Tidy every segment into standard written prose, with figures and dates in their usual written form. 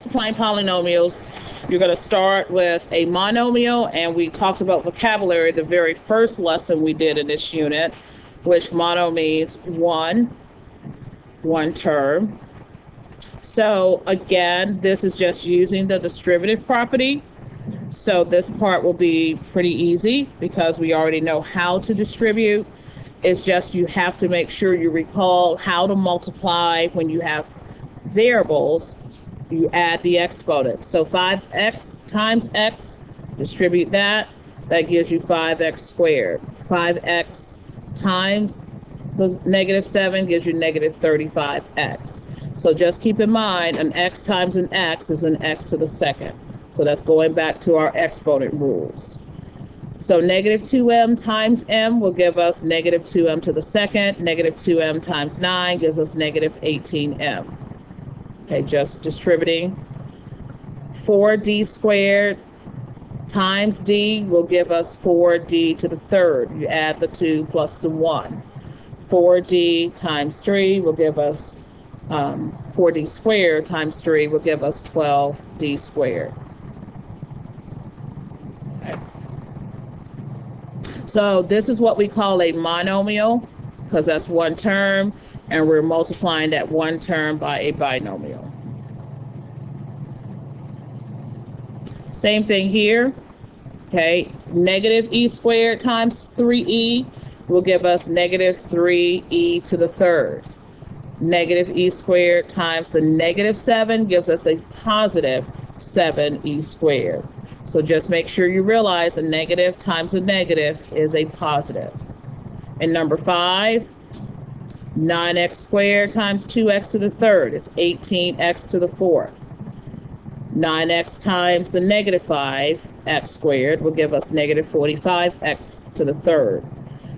Multiplying polynomials, you're going to start with a monomial, and we talked about vocabulary the very first lesson we did in this unit, which mono means one term. So again, this is just using the distributive property. So this part will be pretty easy because we already know how to distribute. It's just you have to make sure you recall how to multiply when you have variables. You add the exponent. So 5x times x, distribute that. That gives you 5x squared. 5x times the negative 7 gives you negative 35x. So just keep in mind, an x times an x is an x to the second. So that's going back to our exponent rules. So negative 2m times m will give us negative 2m to the second. Negative 2m times 9 gives us negative 18m. Okay, just distributing. 4d squared times d will give us 4d to the third. You add the 2 plus the 1. 4d times 3 will give us 4d squared times 3 will give us 12d squared. Okay. So this is what we call a monomial, because that's one term, and we're multiplying that one term by a binomial. Same thing here. Okay, negative e squared times 3e will give us negative 3e to the third. Negative e squared times the negative 7 gives us a positive 7e squared. So just make sure you realize a negative times a negative is a positive. And number 5, 9x squared times 2x to the third is 18x to the fourth. 9x times the negative 5x squared will give us negative 45x to the third.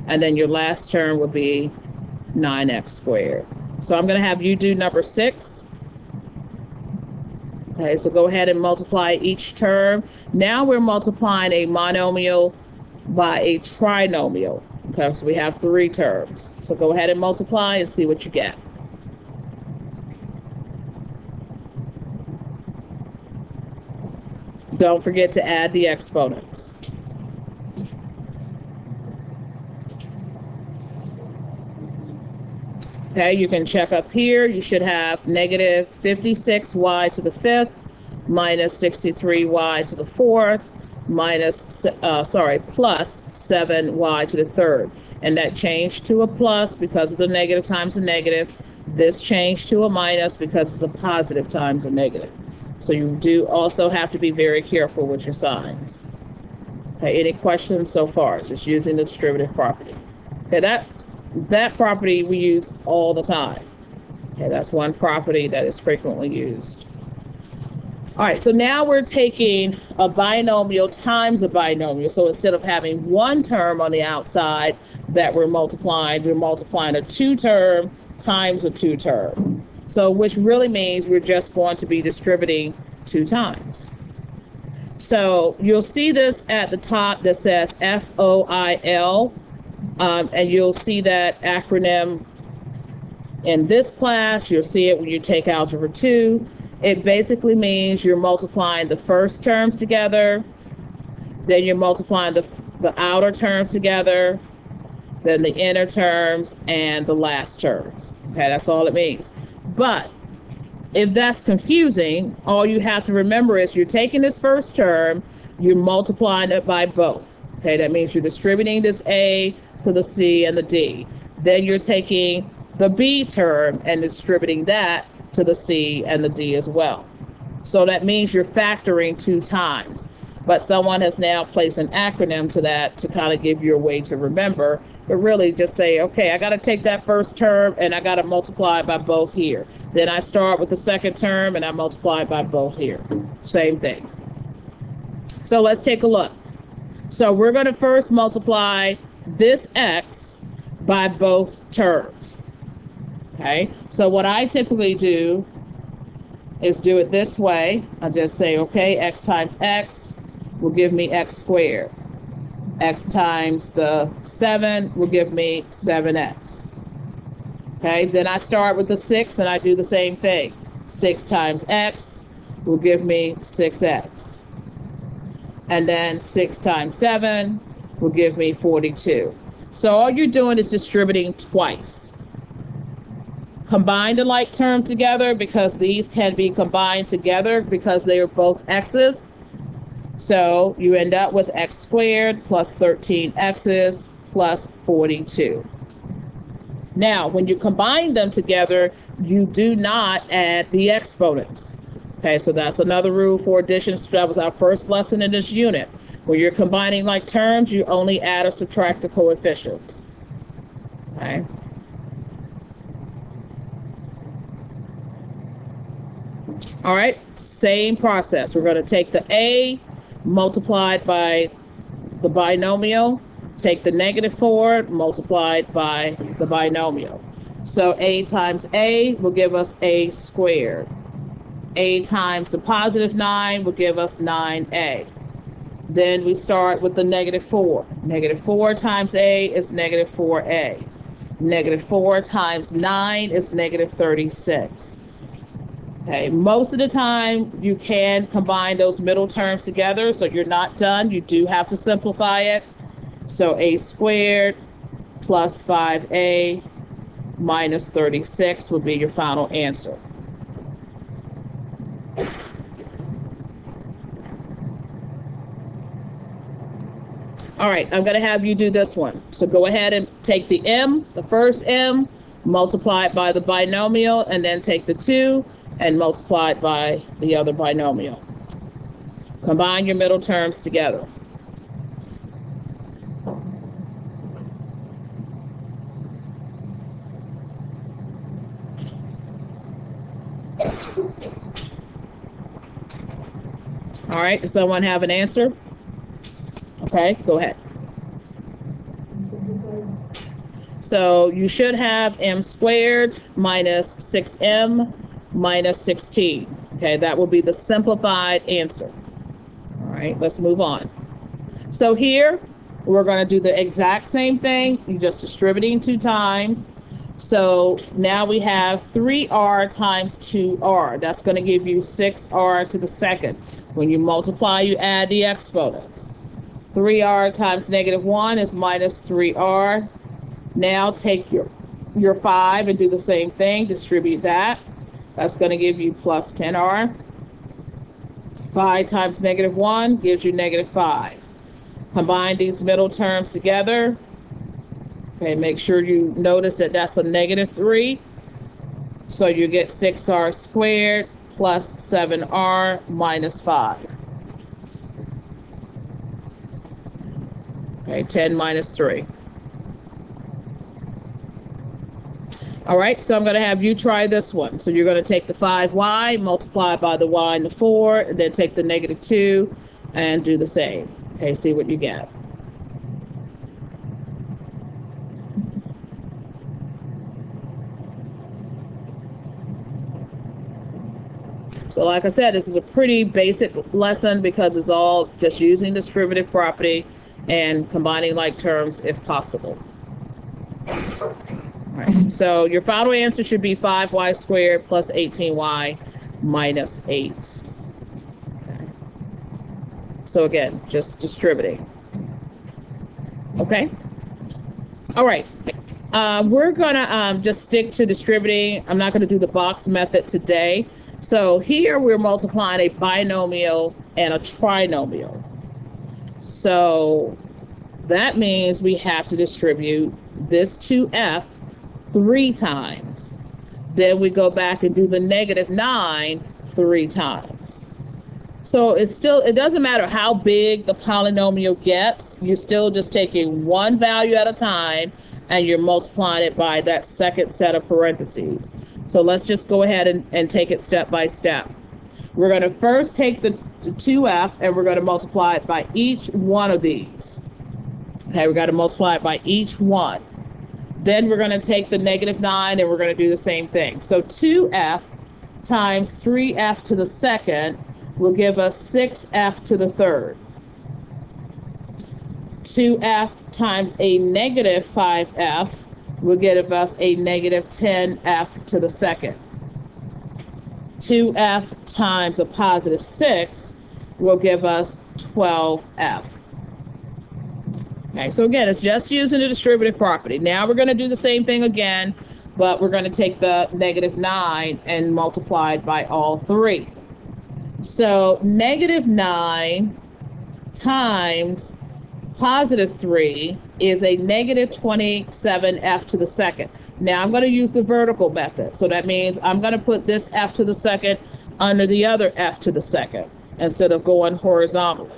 And then your last term will be 9x squared. So I'm going to have you do number 6. Okay, so go ahead and multiply each term. Now we're multiplying a monomial by a trinomial. Okay, so we have 3 terms. So go ahead and multiply and see what you get. Don't forget to add the exponents. Okay, you can check up here. You should have negative 56y to the fifth minus 63y to the fourth plus 7y to the third. And that changed to a plus because of the negative times a negative. This changed to a minus because it's a positive times a negative. So you do also have to be very careful with your signs. Okay, any questions so far? It's just using the distributive property. Okay, that property we use all the time. Okay, that's one property that is frequently used. All right, so now we're taking a binomial times a binomial. So instead of having one term on the outside that we're multiplying a 2-term times a 2-term. So which really means we're just going to be distributing 2 times. So you'll see this at the top that says FOIL. And you'll see that acronym in this class. You'll see it when you take Algebra 2. It basically means you're multiplying the first terms together, then you're multiplying the outer terms together, then the inner terms, and the last terms. Okay, that's all it means. But if that's confusing, all you have to remember is you're taking this first term, you're multiplying it by both. Okay, that means you're distributing this A to the C and the D. Then you're taking the B term and distributing that to the C and the D as well. So that means you're factoring 2 times. But someone has now placed an acronym to that to kind of give you a way to remember. But really just say, okay, I got to take that first term and I got to multiply it by both here. Then I start with the second term and I multiply it by both here. Same thing. So let's take a look. So we're going to first multiply this x by both terms. Okay, so what I typically do is do it this way. I just say, okay, x times x will give me x squared. X times the 7 will give me 7x. Okay, then I start with the 6 and I do the same thing. 6 times x will give me 6x. And then 6 times 7 will give me 42. So all you're doing is distributing twice. Combine the like terms together because these can be combined together because they are both x's. So you end up with x squared plus 13x's plus 42. Now, when you combine them together, you do not add the exponents. Okay, so that's another rule for addition. That was our first lesson in this unit. When you're combining like terms, you only add or subtract the coefficients. Okay. All right, same process. We're going to take the a multiplied by the binomial, take the -4 multiplied by the binomial. So a times a will give us a squared. A times the +9 will give us 9a. Then we start with the -4. -4 times a is -4a. -4 times 9 is -36. Okay, most of the time you can combine those middle terms together, so you're not done. You do have to simplify it. So a squared plus 5a minus 36 would be your final answer. All right, I'm going to have you do this one. So go ahead and take the m, the first m, multiply it by the binomial, and then take the 2 and multiply it by the other binomial. Combine your middle terms together. All right, does someone have an answer? Okay, go ahead. So you should have m squared minus 6m minus 16. Okay, that will be the simplified answer. All right, let's move on. So here, we're going to do the exact same thing. You're just distributing 2 times. So now we have 3r times 2r. That's going to give you 6r to the second. When you multiply, you add the exponents. 3r times -1 is minus 3r. Now take your 5 and do the same thing. Distribute that. That's going to give you plus 10r. 5 times -1 gives you -5. Combine these middle terms together. Okay, make sure you notice that that's a -3. So you get 6r squared plus 7r minus 5. Okay, 10 minus 3. All right, so I'm going to have you try this one. So you're going to take the 5y, multiply by the y and the 4, and then take the -2 and do the same. Okay, see what you get. So like I said, this is a pretty basic lesson because it's all just using distributive property and combining like terms if possible. All right, so your final answer should be 5y squared plus 18y minus 8. Okay. So again, just distributing. Okay. All right. We're gonna just stick to distributing. I'm not gonna do the box method today. So here we're multiplying a binomial and a trinomial. So that means we have to distribute this 2f 3 times. Then we go back and do the -9 3 times. So it doesn't matter how big the polynomial gets, you're still just taking one value at a time and you're multiplying it by that second set of parentheses. So let's just go ahead and take it step by step. We're going to first take the 2f and we're going to multiply it by each one of these. Okay, we've got to multiply it by each one. Then we're going to take the -9 and we're going to do the same thing. So 2f times 3f to the second will give us 6f to the third. 2f times a -5f will give us a -10f to the second. 2f times a positive 6 will give us 12f. Okay, so again, it's just using the distributive property. Now we're going to do the same thing again, but we're going to take the -9 and multiply it by all three. So -9 times positive 3 is a -27f to the second. Now I'm going to use the vertical method. So that means I'm going to put this f to the second under the other f to the second instead of going horizontally.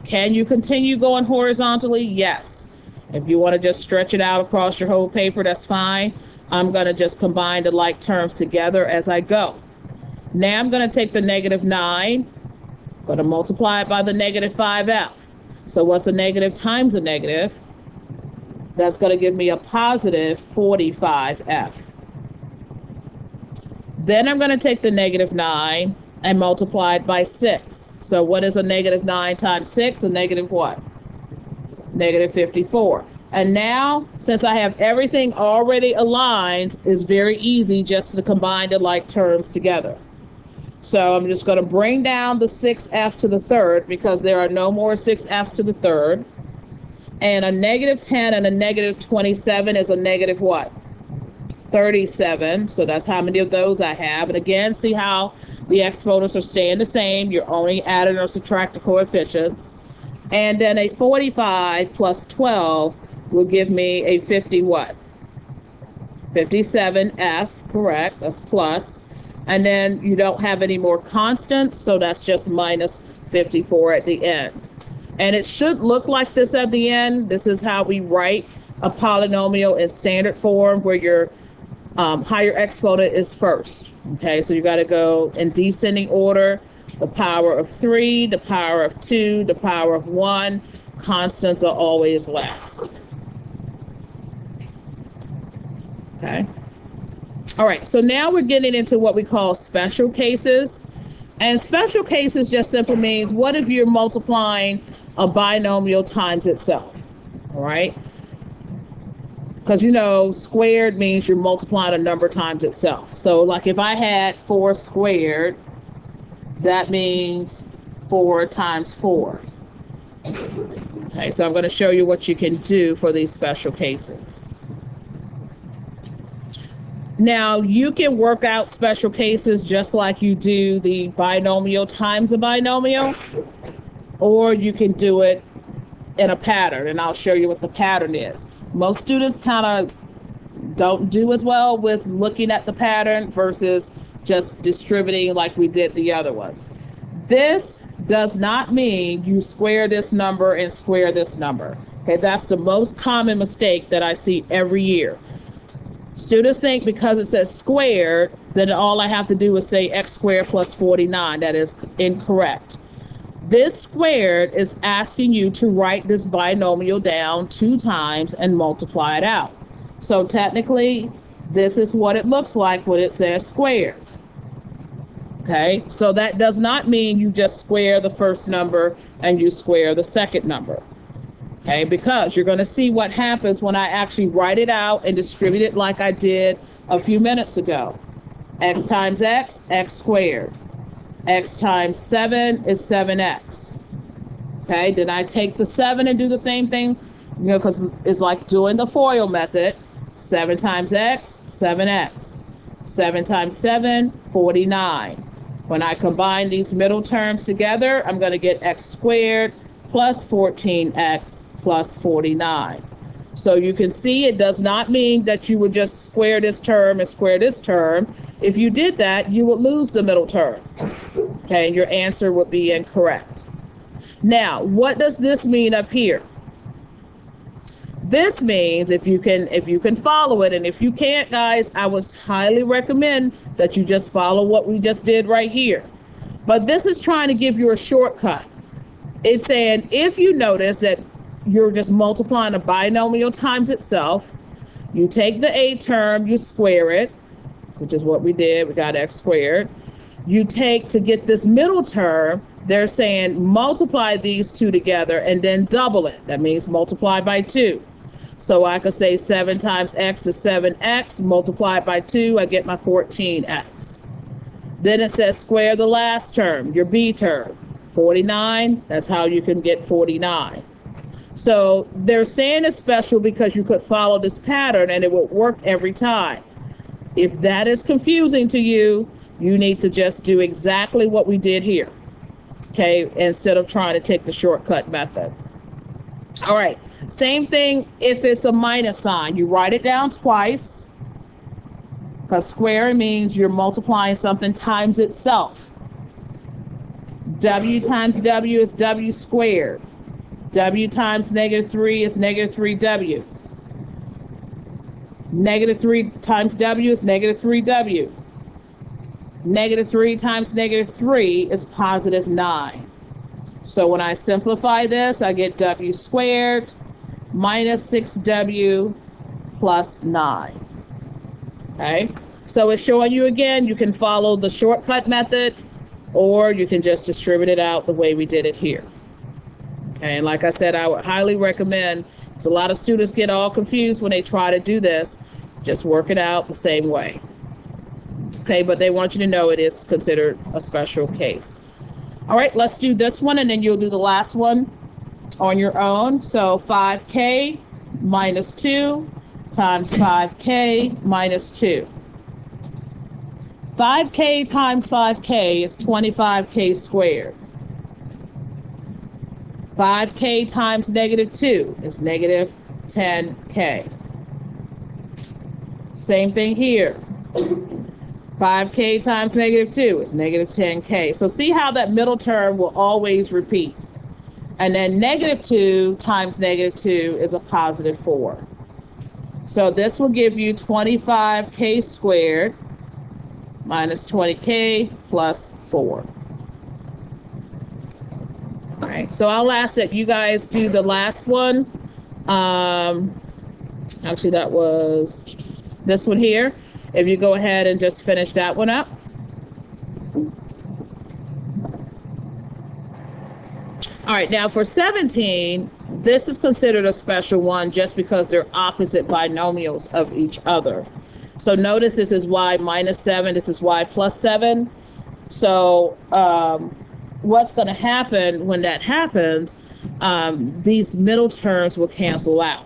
Can you continue going horizontally? Yes. If you want to just stretch it out across your whole paper, that's fine. I'm going to just combine the like terms together as I go. Now I'm going to take the -9, going to multiply it by the -5f. So what's the negative times a negative? That's going to give me a positive 45f. Then I'm going to take the -9 and multiply it by 6. So what is a -9 times 6? A negative what? -54. And now, since I have everything already aligned, it's very easy just to combine the like terms together. So I'm just going to bring down the 6f to the third because there are no more 6f's to the third. And a -10 and a -27 is a negative what? 37. So that's how many of those I have. And again, see how the exponents are staying the same. You're only adding or subtracting coefficients. And then a 45 plus 12 will give me a 50 what? 57f, correct. That's plus. And then you don't have any more constants, so that's just minus 54 at the end. And it should look like this at the end. This is how we write a polynomial in standard form, where your higher exponent is first. Okay, so you got to go in descending order: the power of 3, the power of 2, the power of 1. Constants are always last. Okay. All right, so now we're getting into what we call special cases. And special cases just simply means, what if you're multiplying a binomial times itself? All right? Because, you know, squared means you're multiplying a number times itself. So, like if I had 4 squared, that means 4 times 4. Okay, so I'm going to show you what you can do for these special cases. Now, you can work out special cases just like you do the binomial times a binomial, or you can do it in a pattern, and I'll show you what the pattern is. Most students kind of don't do as well with looking at the pattern versus just distributing like we did the other ones. This does not mean you square this number and square this number. Okay, that's the most common mistake that I see every year. Students think because it says squared, then all I have to do is say x squared plus 49. That is incorrect. This squared is asking you to write this binomial down 2 times and multiply it out. So technically, this is what it looks like when it says squared. Okay, so that does not mean you just square the first number and you square the second number. Okay, because you're going to see what happens when I actually write it out and distribute it like I did a few minutes ago. X times x, x squared. X times 7 is 7x. Okay, then I take the 7 and do the same thing, you know, because it's like doing the FOIL method. 7 times x, 7x. 7 times 7, 49. When I combine these middle terms together, I'm going to get x squared plus 14x plus 49. So you can see it does not mean that you would just square this term and square this term. If you did that, you would lose the middle term. Okay, and your answer would be incorrect. Now, what does this mean up here? This means if you can follow it, and if you can't, guys, I would highly recommend that you just follow what we just did right here. But this is trying to give you a shortcut. It's saying if you notice that you're just multiplying a binomial times itself, you take the a term, you square it, which is what we did. We got x squared. You take, to get this middle term, they're saying multiply these two together and then double it. That means multiply by 2. So I could say 7 times x is 7x, multiplied by 2, I get my 14x. Then it says square the last term, your b term. 49, that's how you can get 49. So they're saying it's special because you could follow this pattern and it would work every time. If that is confusing to you, you need to just do exactly what we did here, okay, instead of trying to take the shortcut method. All right, same thing if it's a minus sign. You write it down twice, because squaring means you're multiplying something times itself. W times W is W squared. W times -3 is -3W. -3 times W is -3W. -3 times -3 is +9. So when I simplify this, I get W squared minus 6W plus 9. Okay, so it's showing you again, you can follow the shortcut method, or you can just distribute it out the way we did it here. Okay, and like I said, I would highly recommend, because a lot of students get all confused when they try to do this, just work it out the same way. Okay, but they want you to know it is considered a special case. All right, let's do this one, and then you'll do the last one on your own. So 5k minus 2 times 5k minus 2. 5k times 5k is 25k squared. 5k times -2 is -10k. Same thing here. 5k times -2 is -10k. So see how that middle term will always repeat. And then -2 times -2 is a +4. So this will give you 25k squared minus 20k plus 4. All right, so I'll ask that you guys do the last one. Actually, that was this one here. If you go ahead and just finish that one up. All right, now for 17, this is considered a special one just because they're opposite binomials of each other. So notice this is y minus 7, this is y plus 7. So what's going to happen when that happens, these middle terms will cancel out.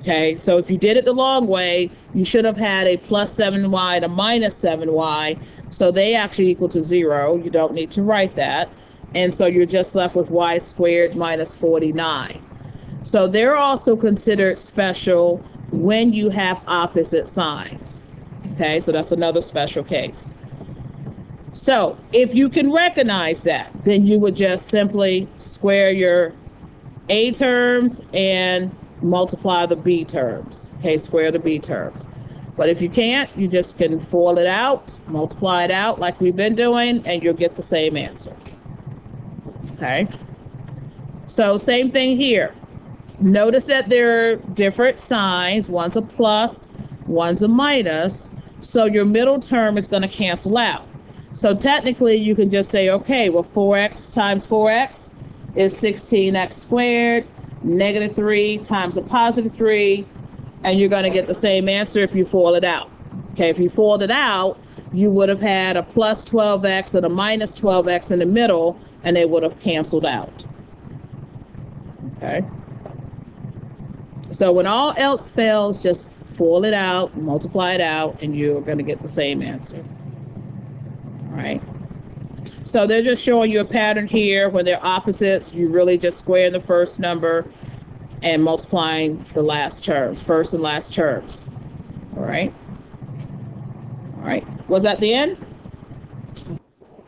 Okay, so if you did it the long way, you should have had a plus 7y and a minus 7y. So they actually equal to 0. You don't need to write that. And so you're just left with y squared minus 49. So they're also considered special when you have opposite signs. Okay, so that's another special case. So if you can recognize that, then you would just simply square your a terms and multiply the b terms. Okay, square the b terms. But if you can't, you just can FOIL it out, multiply it out like we've been doing, and you'll get the same answer. Okay, so same thing here. Notice that there are different signs. One's a plus, one's a minus. So your middle term is going to cancel out. So technically you can just say, okay, well, 4x times 4x is 16x squared, -3 times a +3, and you're going to get the same answer if you FOIL it out. Okay, if you FOILed it out, you would have had a plus 12x and a minus 12x in the middle, and they would have canceled out. Okay. So when all else fails, just FOIL it out, multiply it out, and you're going to get the same answer. All right. So they're just showing you a pattern here. When they're opposites, you really just square the first number and multiplying the last terms, first and last terms. All right. All right. Was that the end?